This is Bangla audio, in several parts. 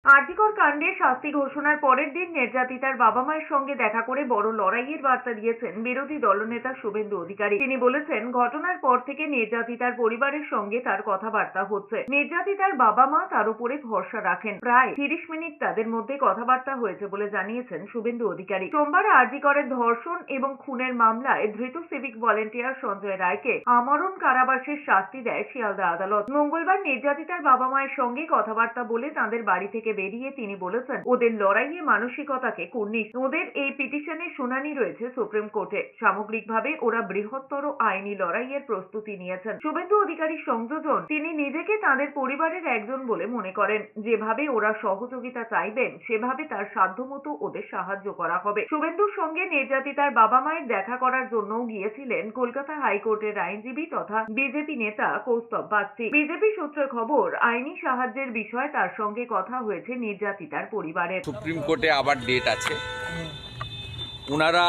আরজিকর কাণ্ডে শাস্তি ঘোষণার পরের দিন নির্যাতিতার বাবা মায়ের সঙ্গে দেখা করে বড় লড়াইয়ের বার্তা দিয়েছেন বিরোধী দলনেতা শুভেন্দু অধিকারী। তিনি বলেছেন, ঘটনার পর থেকে নির্যাতিতার পরিবারের সঙ্গে তার কথাবার্তা হচ্ছে। নির্যাতিতার বাবা মা তার উপরে ভরসা রাখেন। প্রায় 30 মিনিট তাদের মধ্যে কথাবার্তা হয়েছে বলে জানিয়েছেন শুভেন্দু অধিকারী। সোমবার আরজিকরের ধর্ষণ এবং খুনের মামলায় ধৃত সিভিক ভলেন্টিয়ার সঞ্জয় রায়কে আমরণ কারাবাসের শাস্তি দেয় শিয়ালদা আদালত। মঙ্গলবার নির্যাতিতার বাবা মায়ের সঙ্গে কথাবার্তা বলে তাদের বাড়ি থেকে বেরিয়ে তিনি বলেছেন, ওদের লড়াইয়ে মানসিকতাকে কুর্নিশ। ওদের এই পিটিশনের শুনানি রয়েছে সুপ্রিম কোর্টে। সামগ্রিকভাবে ওরা বৃহত্তর আইনি লড়াইয়ের প্রস্তুতি নিয়েছেন। শুভেন্দু অধিকারীর সংযোজন, তিনি নিজেকে তাদের পরিবারের একজন বলে মনে করেন। যেভাবে ওরা সহযোগিতা চাইবেন সেভাবে তার সাধ্যমতো ওদের সাহায্য করা হবে। শুভেন্দুর সঙ্গে নির্যাতিতার বাবা মায়ের দেখা করার জন্যও গিয়েছিলেন কলকাতা হাইকোর্টের আইনজীবী তথা বিজেপি নেতা কৌস্তব বাগচি। বিজেপি সূত্রে খবর, আইনি সাহায্যের বিষয়ে তার সঙ্গে কথা হয়েছে নির্যাতিতার পরিবারের। সুপ্রিম কোর্টে আবার ডেট আছে। ওনারা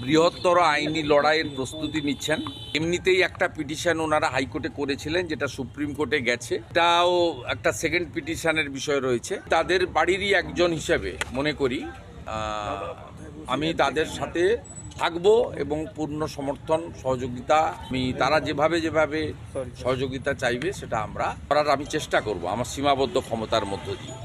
বৃহত্তর আইনি লড়াইয়ের প্রস্তুতি নিচ্ছেন। এমনিতেই একটা পিটিশন ওনারা হাইকোর্টে করেছিলেন, যেটা সুপ্রিম কোর্টে গেছে। এটাও একটা সেকেন্ড পিটিশনের বিষয় রয়েছে। তাদের বাড়িরই একজন হিসেবে মনে করি আমি তাদের সাথে থাকবো এবং পূর্ণ সমর্থন সহযোগিতা তারা যেভাবে সহযোগিতা চাইবে সেটা আমরা করার আমি চেষ্টা করব আমার সীমাবদ্ধ ক্ষমতার মধ্য দিয়ে।